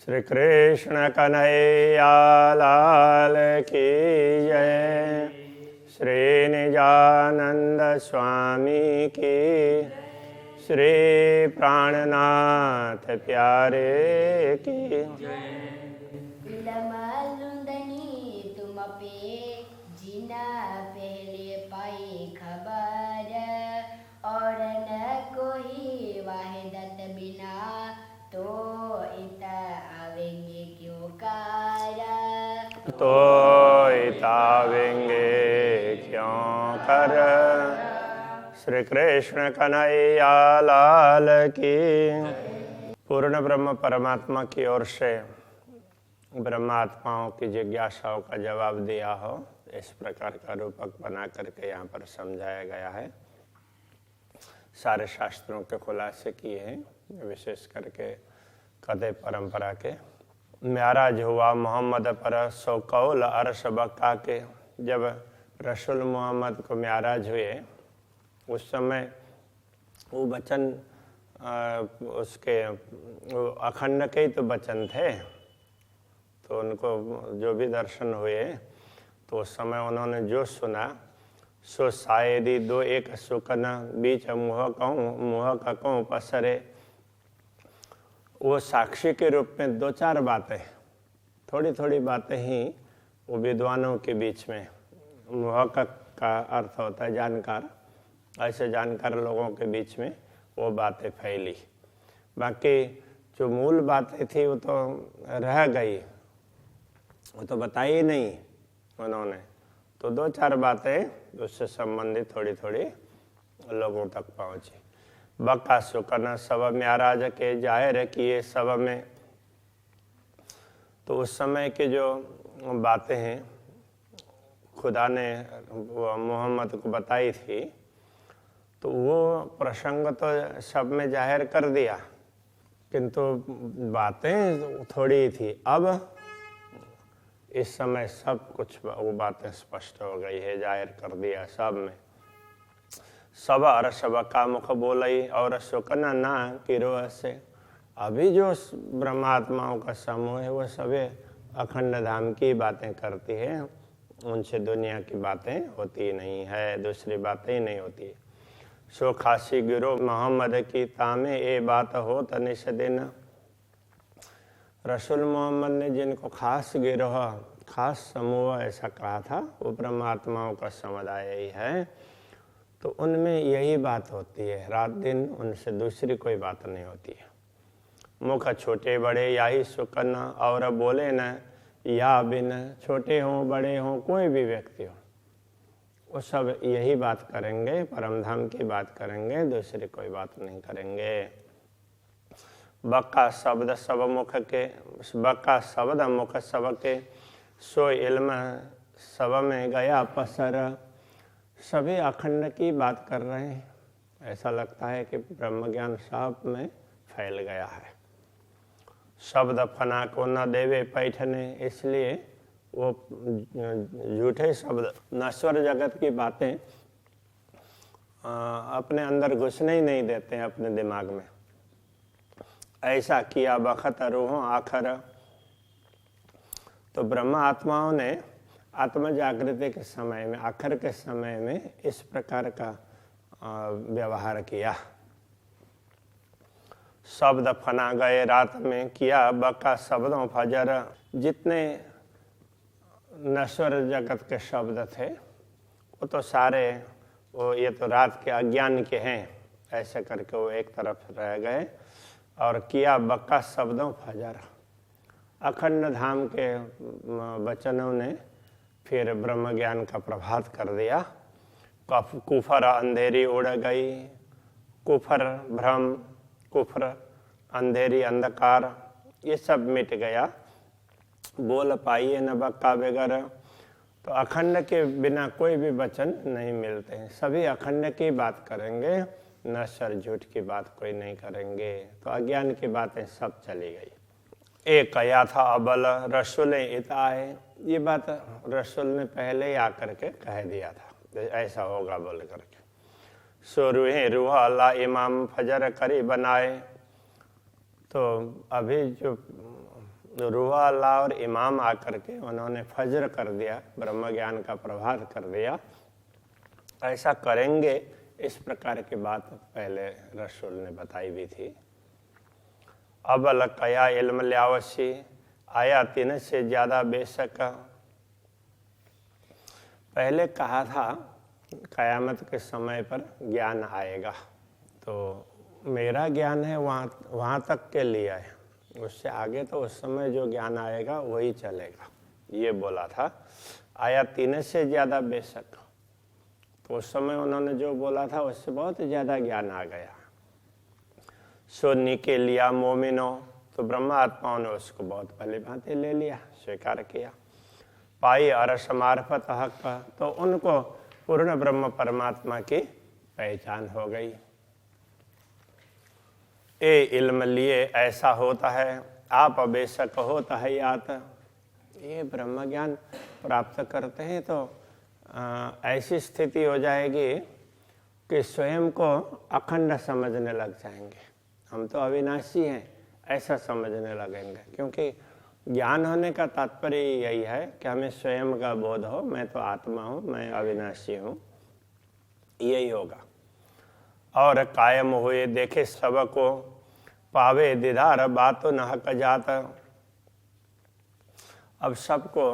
श्री कृष्ण कन्हैया लाल की जय। श्री निजानंद स्वामी की, श्री प्राणनाथ प्यारे की कुलमलुंदनी तुम पे जीना पहले पाई खबर, और न कोई वाहिदत बिना तो इत आवेंगे क्यों काया। तो इतावेंगे क्यों कर। श्री कृष्ण कन्हैया लाल की। पूर्ण ब्रह्म परमात्मा की ओर से ब्रह्मात्माओं की जिज्ञासाओं का जवाब दिया हो, इस प्रकार का रूपक बना करके यहाँ पर समझाया गया है। सारे शास्त्रों के खुलासे किए हैं, विशेष करके कदे परंपरा के। म्याराज हुआ मोहम्मद पर सो कौल अरश बक्का के। जब रसूल मोहम्मद को म्याराज हुए उस समय वो वचन उसके अखंड के ही तो वचन थे, तो उनको जो भी दर्शन हुए तो उस समय उन्होंने जो सुना सो शायदी दो एक सुकन बीच मुँह का कहूँ पसरे। वो साक्षी के रूप में दो चार बातें, थोड़ी थोड़ी बातें ही वो विद्वानों के बीच में, मुहक्कक का अर्थ होता है जानकार, ऐसे जानकार लोगों के बीच में वो बातें फैली। बाकी जो मूल बातें थी वो तो रह गई, वो तो बताई नहीं उन्होंने। तो दो चार बातें उससे संबंधित थोड़ी थोड़ी लोगों तक पहुँची। बक्का सुकन सब म्याराज के जाहिर किए सब में। तो उस समय के जो बातें हैं खुदा ने मोहम्मद को बताई थी, तो वो प्रसंग तो सब में जाहिर कर दिया, किंतु बातें थोड़ी थी। अब इस समय सब कुछ वो बातें स्पष्ट हो गई है, जाहिर कर दिया सब में। सब अरस बका मुख बोलई और सुकन ना किरो से। अभी जो ब्रह्मात्माओं का समूह है वो सभी अखंड धाम की बातें करती है, उनसे दुनिया की बातें होती नहीं है, दूसरी बातें ही नहीं होती। सो खासी गिरो मोहम्मद की तामे ये बात हो तनिश दिन। रसूल मोहम्मद ने जिनको खास गिरोह, खास समूह ऐसा कहा था, वो ब्रह्मात्माओं का समुदाय ही है। तो उनमें यही बात होती है, रात दिन उनसे दूसरी कोई बात नहीं होती है। मुख छोटे बड़े या ही सुकन और बोले न या बिन। छोटे हों बड़े हों कोई भी व्यक्ति हो, वो सब यही बात करेंगे, परमधाम की बात करेंगे, दूसरी कोई बात नहीं करेंगे। बक्का शब्द सब मुख के, बक्का शब्द मुख सब के, सो इल्म सब में गया पसर। सभी अखंड की बात कर रहे हैं, ऐसा लगता है कि ब्रह्म ज्ञान सब में फैल गया है। शब्द फना को न देवे पैठने, इसलिए वो झूठे शब्द, नश्वर जगत की बातें अपने अंदर घुसने ही नहीं देते हैं अपने दिमाग में। ऐसा किया बखत रूहों आखर। तो ब्रह्म आत्माओं ने आत्म जागृति के समय में, आखिर के समय में इस प्रकार का व्यवहार किया। शब्द फना गए रात में किया बका शब्दों फजर। जितने नश्वर जगत के शब्द थे वो तो सारे वो ये तो रात के अज्ञान के हैं, ऐसे करके वो एक तरफ रह गए। और किया बका शब्दों फजर। अखंड धाम के वचनों ने फिर ब्रह्म ज्ञान का प्रभात कर दिया। कुफर अंधेरी उड़ गई। कुफर भ्रम, कुफर अंधेरी अंधकार, ये सब मिट गया। बोल पाइए न बक्का बगैर। तो अखंड के बिना कोई भी वचन नहीं मिलते हैं, सभी अखंड की बात करेंगे, नश्वर झूठ की बात कोई नहीं करेंगे। तो अज्ञान की बातें सब चली गई। एक कया था अबल रसूल इताए, ये बात रसूल ने पहले ही आकर के कह दिया था ऐसा होगा बोल करके। सो रूह अल्लाह इमाम फजर करी बनाए। तो अभी जो रूहा अल्लाह और इमाम आकर के उन्होंने फज्र कर दिया, ब्रह्म ज्ञान का प्रभात कर दिया। ऐसा करेंगे, इस प्रकार की बात पहले रसूल ने बताई भी थी। अब अलकया इल्म ल्यावसी, आया 3 से ज़्यादा बेशक। पहले कहा था क़यामत के समय पर ज्ञान आएगा, तो मेरा ज्ञान है वहाँ तक के लिए है, उससे आगे तो उस समय जो ज्ञान आएगा वही चलेगा, ये बोला था। आया 3 से ज़्यादा बेशक, तो उस समय उन्होंने जो बोला था उससे बहुत ज़्यादा ज्ञान आ गया। सोनी के लिया मोमिनो, तो ब्रह्म आत्माओं ने उसको बहुत भली भांति ले लिया, स्वीकार किया। पाई अरस मार्फत हक, तो उनको पूर्ण ब्रह्म परमात्मा की पहचान हो गई। ए इल्म लिए ऐसा होता है, आप बेशक होता है यात। ये ब्रह्म ज्ञान प्राप्त करते हैं तो ऐसी स्थिति हो जाएगी कि स्वयं को अखंड समझने लग जाएंगे। हम तो अविनाशी हैं ऐसा समझने लगेंगे, क्योंकि ज्ञान होने का तात्पर्य यही है कि हमें स्वयं का बोध हो, मैं तो आत्मा हूँ, मैं अविनाशी हूँ, यही होगा। और कायम हुए देखे सबको, पावे दीदार बातो न हक जात। अब सबको,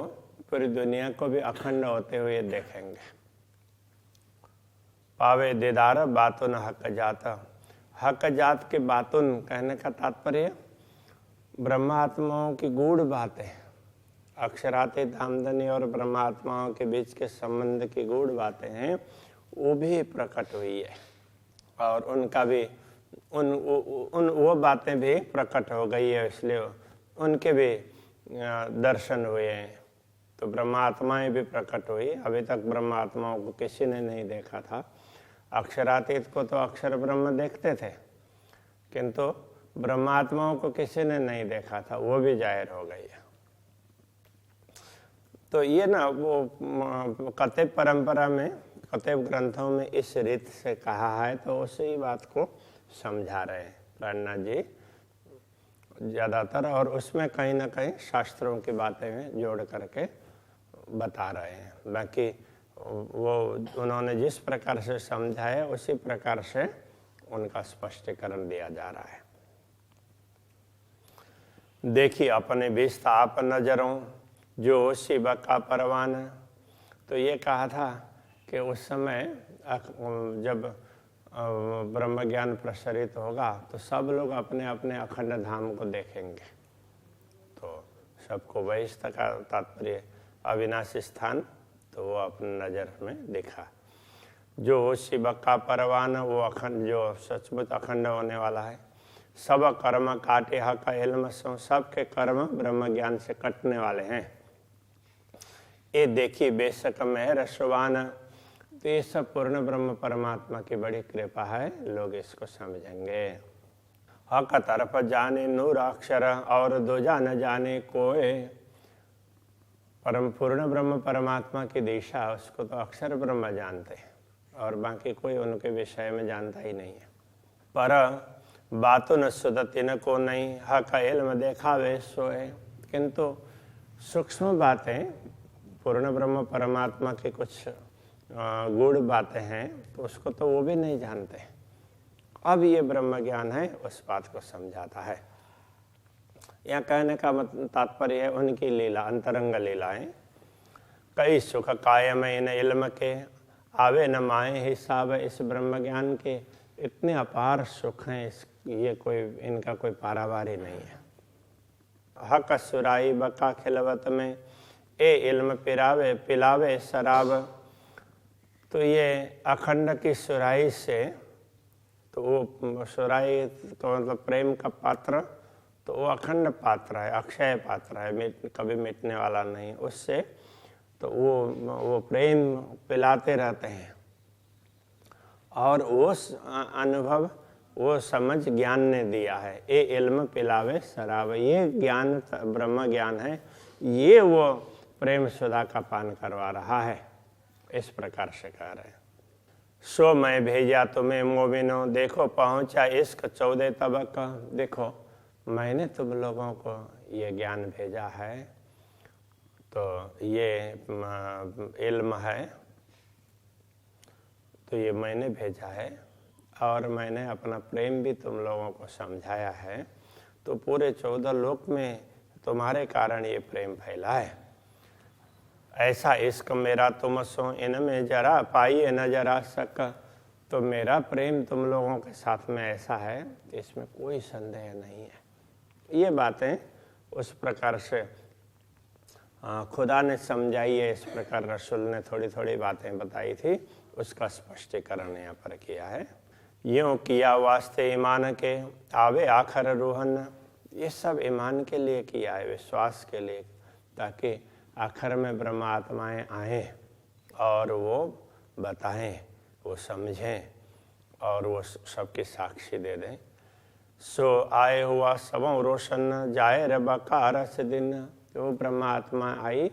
पूरी दुनिया को भी अखंड होते हुए देखेंगे। पावे दीदार बातो न हक जात। हक जात के बातुन कहने का तात्पर्य ब्रह्मात्माओं की गूढ़ बातें, अक्षरातीत आमदनी और ब्रह्मात्माओं के बीच के संबंध की गूढ़ बातें हैं, वो भी प्रकट हुई है, और उनका भी वो बातें भी प्रकट हो गई है, इसलिए उनके भी दर्शन हुए हैं। तो ब्रह्मात्माएं भी प्रकट हुई। अभी तक ब्रह्मात्माओं को किसी ने नहीं देखा था। अक्षरातीत को तो अक्षर ब्रह्म देखते थे, किंतु ब्रह्मात्माओं को किसी ने नहीं देखा था, वो भी जाहिर हो गई है। तो ये ना वो कतेब परंपरा में, कतेब ग्रंथों में इस रीत से कहा है, तो उसी बात को समझा रहे हैं प्राणनाथ जी ज़्यादातर, और उसमें कहीं ना कहीं शास्त्रों की बातें जोड़ करके बता रहे हैं। बाकी वो उन्होंने जिस प्रकार से समझा है उसी प्रकार से उनका स्पष्टीकरण दिया जा रहा है। देखिए अपने विस्थाप नजरों, जो शिव का परवान। तो ये कहा था कि उस समय जब ब्रह्म ज्ञान प्रसरित होगा तो सब लोग अपने अपने अखंड धाम को देखेंगे। तो सबको वैश्य का तात्पर्य अविनाशी स्थान, तो वो अपने नज़र में देखा। जो शिव का परवान, वो अखंड, जो सचमुच अखंड होने वाला है। सब कर्म काटे हक इल्म सो, सबके कर्म ब्रह्म ज्ञान से कटने वाले हैं। ये देखी बेशक मेहर सुवान। तो ये सब पूर्ण ब्रह्म परमात्मा की बड़ी कृपा है, लोग इसको समझेंगे। हक तरफ जाने नूर अक्षर, और दूजा न जाने कोई। परम पूर्ण ब्रह्म परमात्मा की दिशा, उसको तो अक्षर ब्रह्म जानते हैं, और बाकी कोई उनके विषय में जानता ही नहीं है। पर बातों न सुदती न को नहीं, हक इल्म देखावे सोए। किंतु सूक्ष्म बातें, पूर्ण ब्रह्म परमात्मा की कुछ गूढ़ बातें हैं, तो उसको तो वो भी नहीं जानते। अब ये ब्रह्म ज्ञान है, उस बात को समझाता है। यहाँ कहने का तात्पर्य है उनकी लीला, अंतरंग लीलाएं। कई सुख कायम इन इल्म के, आवे न माए हिसाब इस ब्रह्म ज्ञान के। इतने अपार सुख हैं, ये कोई, इनका कोई पारावार ही नहीं है। हक सुराई बका खिलवत में, ए इल्म पिलावे शराब। तो ये अखंड की सुराई से, तो वो सुराई का मतलब प्रेम का पात्र, तो वो अखंड पात्र है, अक्षय पात्र है, कभी मिटने वाला नहीं। उससे तो वो प्रेम पिलाते रहते हैं, और वो अनुभव, वो समझ ज्ञान ने दिया है। ए इल्म पिलावे शराब, ये ज्ञान ब्रह्म ज्ञान है, ये वो प्रेम सुधा का पान करवा रहा है, इस प्रकार से कह रहे हैं। सो मैं भेजा तुम्हें मोमिनो, देखो पहुंचा इश्क 14 तबक। देखो मैंने तुम लोगों को ये ज्ञान भेजा है, तो ये इल्म है, तो ये मैंने भेजा है, और मैंने अपना प्रेम भी तुम लोगों को समझाया है, तो पूरे 14 लोक में तुम्हारे कारण ये प्रेम फैला है। ऐसा इश्क मेरा तुम सो इनमें जरा पाइए न जरा शक। तो मेरा प्रेम तुम लोगों के साथ में ऐसा है, इसमें कोई संदेह नहीं है। ये बातें उस प्रकार से खुदा ने समझाई है, इस प्रकार रसूल ने थोड़ी थोड़ी बातें बताई थी, उसका स्पष्टीकरण यहाँ पर किया है। यूँ किया वास्ते ईमान के आवे आखर रूहन। ये सब ईमान के लिए किया है, विश्वास के लिए, ताकि आखिर में ब्रह्म आत्माएँ आएँ और वो बताएं, वो समझें और वो सबकी साक्षी दे दें। सो आए हुआ सबों रोशन जाए रबका रस दिन। तो ब्रह्म आत्मा आई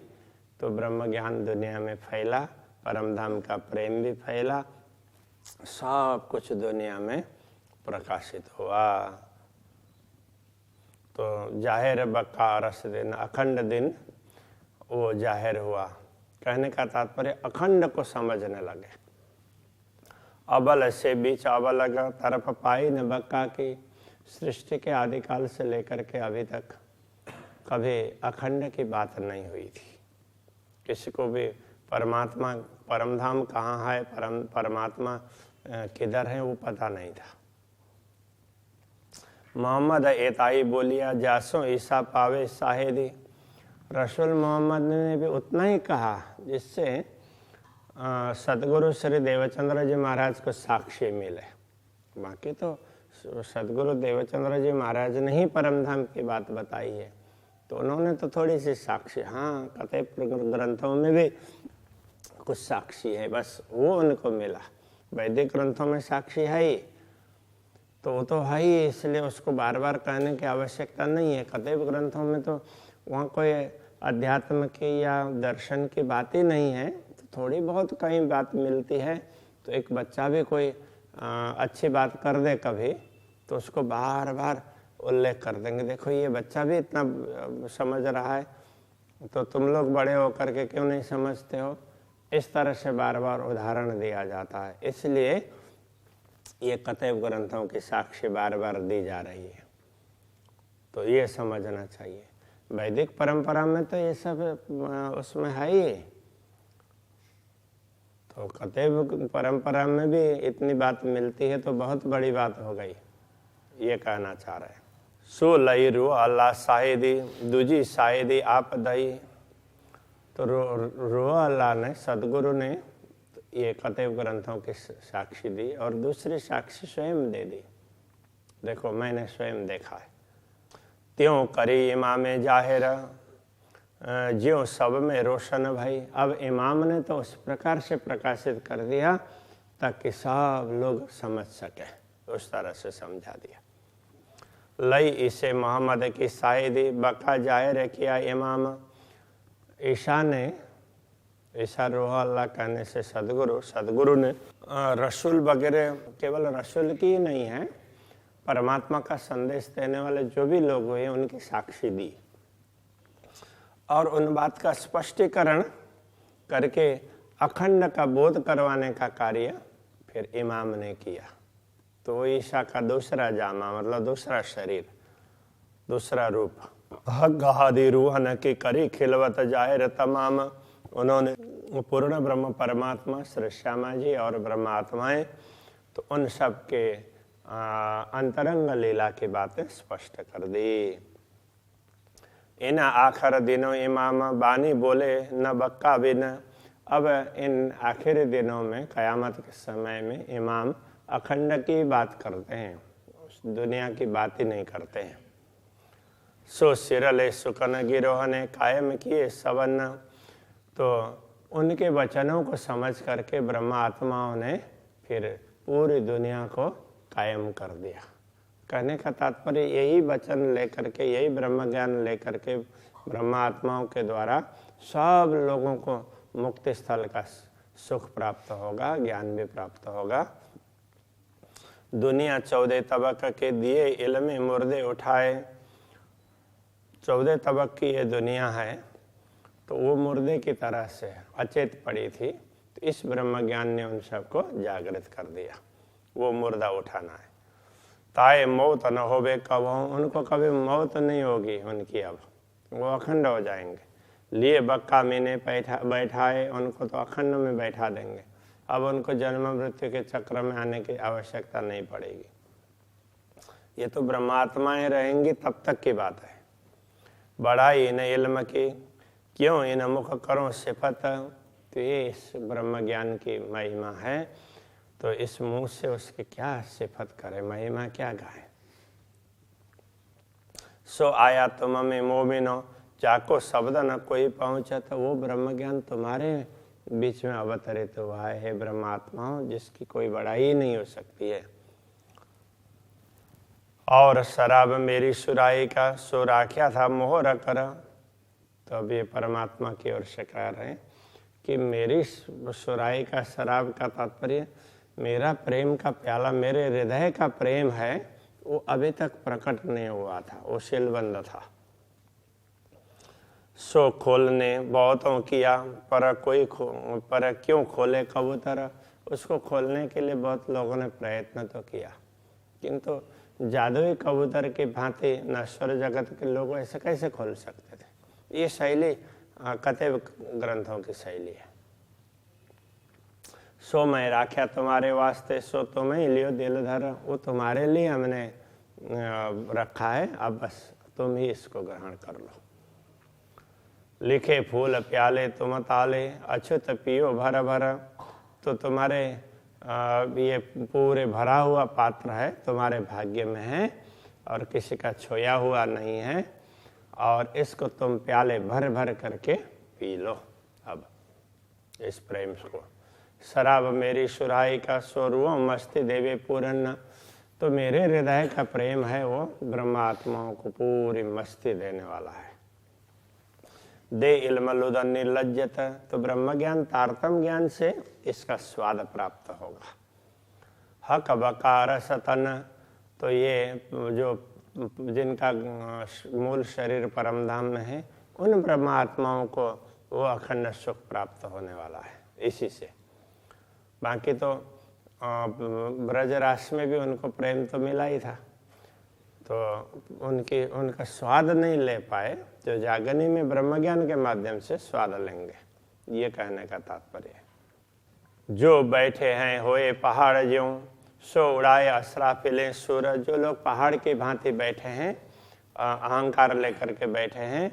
तो ब्रह्म ज्ञान दुनिया में फैला, परम धाम का प्रेम भी फैला, सब कुछ दुनिया में प्रकाशित हुआ। तो जाहिर बका रस दिन, अखंड दिन वो जाहिर हुआ। कहने का तात्पर्य अखंड को समझने लगे। अबल से बीच अबल तरफ पाई न बक्का की। सृष्टि के आदिकाल से लेकर के अभी तक कभी अखंड की बात नहीं हुई थी। किसी को भी परमात्मा परमधाम कहाँ है, परमात्मा किधर है, वो पता नहीं था। मोहम्मद एताई बोलिया जासो ईसा पावे साहेदी। रसूल मोहम्मद ने भी उतना ही कहा जिससे सतगुरु श्री देवचंद्र जी महाराज को साक्षी मिले। बाकी तो सतगुरु देवचंद्र जी महाराज ने ही परमधाम की बात बताई है, तो उन्होंने तो थोड़ी सी साक्षी, हाँ कतई ग्रंथों में भी कुछ साक्षी है, बस वो उनको मिला। वैदिक ग्रंथों में साक्षी है ही, तो वो तो है ही, इसलिए उसको बार बार कहने की आवश्यकता नहीं है। कतई ग्रंथों में तो वहाँ कोई अध्यात्म की या दर्शन की बात ही नहीं है, तो थोड़ी बहुत कहीं बात मिलती है। तो एक बच्चा भी कोई अच्छी बात कर दे कभी, तो उसको बार बार उल्लेख कर देंगे, देखो ये बच्चा भी इतना समझ रहा है, तो तुम लोग बड़े होकर के क्यों नहीं समझते हो। इस तरह से बार बार उदाहरण दिया जाता है, इसलिए ये कतई ग्रंथों की साक्षी बार बार दी जा रही है। तो ये समझना चाहिए। वैदिक परंपरा में तो ये सब उसमें है ही, तो कतई परंपरा में भी इतनी बात मिलती है तो बहुत बड़ी बात हो गई, ये कहना चाह रहे हैं। सो लई रो अल्लाह शाहिदी दूजी शाहिदी आप दई। तो रो अल्लाह ने, सदगुरु ने ये कतई ग्रंथों की साक्षी दी और दूसरी साक्षी स्वयं दे दी। देखो मैंने स्वयं देखा है। त्यों करी इमाम जाहिर ज्यों सब में रोशन भाई। अब इमाम ने तो उस प्रकार से प्रकाशित कर दिया ताकि सब लोग समझ सके, उस तरह से समझा दिया। लई इसे मोहम्मद की शाहिदी बका जाहिर किया इमाम। ईशा ने, ईशा रोह अल्लाह कहने से सदगुरु ने रसूल वगैरह, केवल रसूल की ही नहीं है, परमात्मा का संदेश देने वाले जो भी लोग हुए उनकी साक्षी दी और उन बात का स्पष्टीकरण करके अखंड का बोध करवाने का कार्य फिर इमाम ने किया। तो ईशा का दूसरा जामा, मतलब दूसरा शरीर, दूसरा रूप। गहादी रूहन की करी खिलवत जाहिर तमाम। उन्होंने पूर्ण ब्रह्म परमात्मा श्री श्यामा जी और ब्रह्म आत्माएं, तो उन सब के अंतरंग लीला की बातें स्पष्ट कर दी। इन आखिर दिनों इमाम बानी बोले न बक्का बिन। अब इन आखिरी दिनों में, कयामत के समय में, इमाम अखंड की बात करते हैं, उस दुनिया की बात ही नहीं करते हैं। सो सिरले सुकन गिरोह ने कायम किए सवन। तो उनके वचनों को समझ करके ब्रह्म आत्माओं ने फिर पूरी दुनिया को कायम कर दिया। कहने का तात्पर्य यही वचन लेकर के, यही ब्रह्म ज्ञान लेकर के ब्रह्म आत्माओं के द्वारा सब लोगों को मुक्ति स्थल का सुख प्राप्त होगा, ज्ञान भी प्राप्त होगा। दुनिया 14 तबक के दिए इल्म मुर्दे उठाए। 14 तबक की ये दुनिया है, तो वो मुर्दे की तरह से अचेत पड़ी थी। तो इस ब्रह्म ज्ञान ने उन सबको जागृत कर दिया। वो मुर्दा उठाना है। ताए मौत न होवे कबहू, उनको कभी मौत नहीं होगी उनकी, अब वो अखंड हो जाएंगे। लिए बक्का मीने बैठाए, उनको तो अखंड में बैठा देंगे। अब उनको जन्म मृत्यु के चक्र में आने की आवश्यकता नहीं पड़ेगी। ये तो ब्रह्मात्माएं रहेंगी तब तक की बात है। बढ़ाई इन इल्म की, क्यों इन मुख करो सिफत। तो ये इस ब्रह्म ज्ञान की महिमा है, तो इस मुंह से उसकी क्या सिफत करे, महिमा क्या गाए। सो आया तुम में मोमिनो, जाको शब्द न कोई पहुँचा। तो वो ब्रह्म ज्ञान तुम्हारे बीच में अवतरित हुआ है ब्रह्मात्माओं, जिसकी कोई बढ़ाई नहीं हो सकती है। और शराब मेरी सुराई का, सो राख्या था मोहर कर। तो अब ये परमात्मा की ओर से कह रहे हैं कि मेरी सुराई का, शराब का तात्पर्य मेरा प्रेम का प्याला, मेरे हृदय का प्रेम है, वो अभी तक प्रकट नहीं हुआ था, वो सीलबंद था। सो खोलने बहुतों किया, पर क्यों खोले कबूतर। उसको खोलने के लिए बहुत लोगों ने प्रयत्न तो किया, किंतु जादुई कबूतर की भांति नश्वर जगत के लोग ऐसे कैसे खोल सकते थे। ये शैली कथेव ग्रंथों की शैली है। सो मैं राख्या तुम्हारे वास्ते, सो तुम्हें लियो दिल धर। वो तुम्हारे लिए हमने रखा है, अब बस तुम ही इसको ग्रहण कर लो। लिखे फूल प्याले तुम ताले, अछूत पियो भर भर। तो तुम्हारे ये पूरे भरा हुआ पात्र है, तुम्हारे भाग्य में है और किसी का छोया हुआ नहीं है, और इसको तुम प्याले भर भर करके पी लो अब इस प्रेम को। शराब मेरी सुराई का, सोरुओ मस्ती देवे पूरन। तो मेरे हृदय का प्रेम है, वो ब्रह्मात्माओं को पूरी मस्ती देने वाला है। दे इल्म लुदन निर्लज्जत। तो ब्रह्म ज्ञान तारतम ज्ञान से इसका स्वाद प्राप्त होगा। हक बकार सतन। तो ये जो जिनका मूल शरीर परमधाम में है, उन ब्रह्मात्माओं को वो अखंड सुख प्राप्त होने वाला है इसी से। बाकी तो ब्रजरास में भी उनको प्रेम तो मिला ही था, तो उनका स्वाद नहीं ले पाए, जो जागनी में ब्रह्म ज्ञान के माध्यम से स्वाद लेंगे, ये कहने का तात्पर्य है। जो बैठे हैं होए पहाड़ ज्यों, सो उड़ाए असराफिले सूर। जो लोग पहाड़ की भांति बैठे हैं, अहंकार लेकर के बैठे हैं,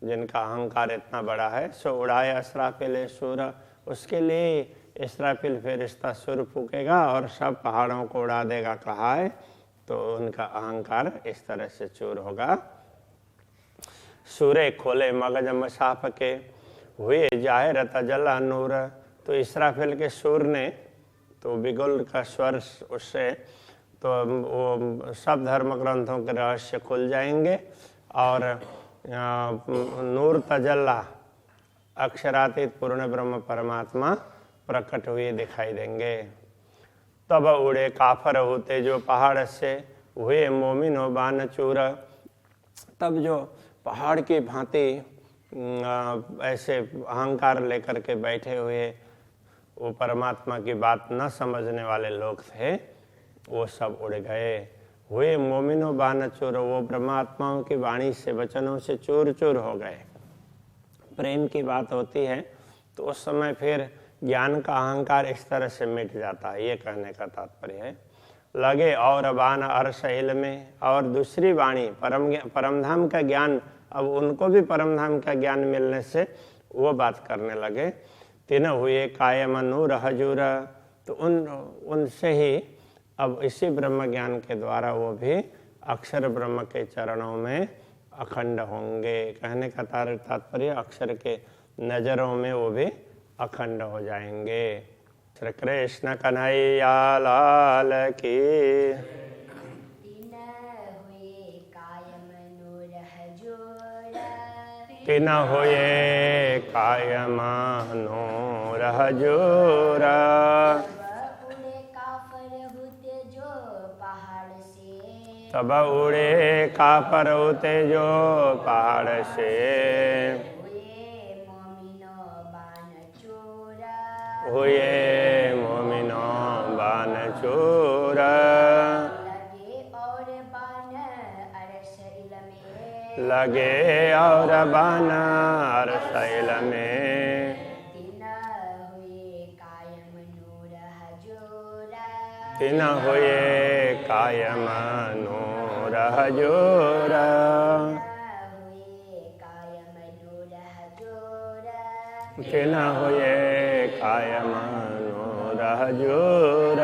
जिनका अहंकार इतना बड़ा है, सो उड़ाए असराफिले सूर। उसके लिए इसराफिल फरिश्ता सुर फूकेगा और सब पहाड़ों को उड़ा देगा कहा है, तो उनका अहंकार इस तरह से चूर होगा। सूरे खोले मगज मसाफ के, हुए जाहिर तजला नूर। तो इसराफिल के सूर ने तो बिगुल का स्वर उससे तो वो सब धर्म ग्रंथों के रहस्य खुल जाएंगे, और नूर तजल्ला अक्षरातीत पूर्ण ब्रह्म परमात्मा प्रकट हुए दिखाई देंगे। तब उड़े काफर होते जो पहाड़ से, हुए मोमिन हो बान चूर। तब जो पहाड़ की भांति ऐसे अहंकार लेकर के बैठे हुए वो परमात्मा की बात न समझने वाले लोग थे, वो सब उड़ गए। हुए मोमिनो बान चूर। वो ब्रह्मात्माओं की वाणी से, वचनों से चूर चूर हो गए। प्रेम की बात होती है तो उस समय फिर ज्ञान का अहंकार इस तरह से मिट जाता है, ये कहने का तात्पर्य है। लगे और बान अर्शहिल में। और दूसरी वाणी परमधाम का ज्ञान, अब उनको भी परमधाम का ज्ञान मिलने से वो बात करने लगे। तीन हुए कायम नूर हजूर। तो उनसे ही अब इसी ब्रह्म ज्ञान के द्वारा वो भी अक्षर ब्रह्म के चरणों में अखंड होंगे। कहने का तात्पर्य अक्षर के नजरों में वो भी अखंड हो जाएंगे। श्री कृष्ण कन्हैया लाल की। तीन हुए कायम नूर हजूर। तब उड़े कापर उते जो पहाड़ से हुए मोमिनो बान चोरा हुए मोमिनो बान चोर लगे और बान अरसैल में लगे और बान अरसैल में दिन हुए कायम नूर हजूरा दिन हुए कायम नूर हजूर हुए कायम नूर हजूरा दिन हुए कायम नूर हजूर